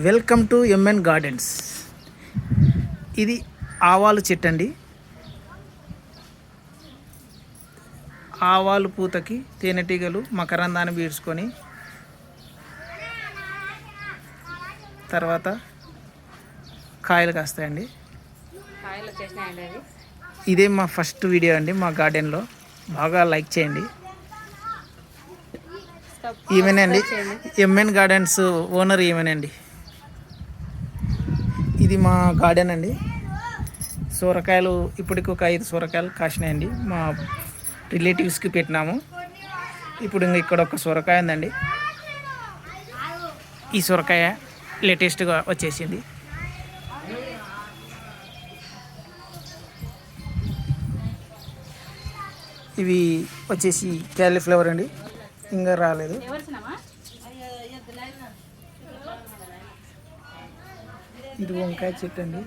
Welcome to MN gardens. ఇది ఆవాలు చెట్టు అండి. ఆవాలు పూతకి తేనెటీగలు మకరందాన్ని పీల్చుకొని తర్వాత కాయలు కాస్తాయండి. ఇదే మా ఫస్ట్ వీడియో అండి మా గార్డెన్లో. బాగా లైక్ చేయండి. ఈమెనండి ఎంఎన్ గార్డెన్స్ ఓనర్ ఈమెనండి. ఇది మా గార్డెన్ అండి. సొరకాయలు ఇప్పటికి ఒక 5 సొరకాయలు కాసినాయండి. మా రిలేటివ్స్కి పెట్టినాము. ఇప్పుడు ఇక్కడ ఒక సొరకాయ ఉందండి. ఈ సొరకాయ లేటెస్ట్గా వచ్చేసింది. ఇవి వచ్చేసి క్యాలీఫ్లవర్ అండి, ఇంకా రాలేదు. ఇది వంకాయ చెట్టు అండి.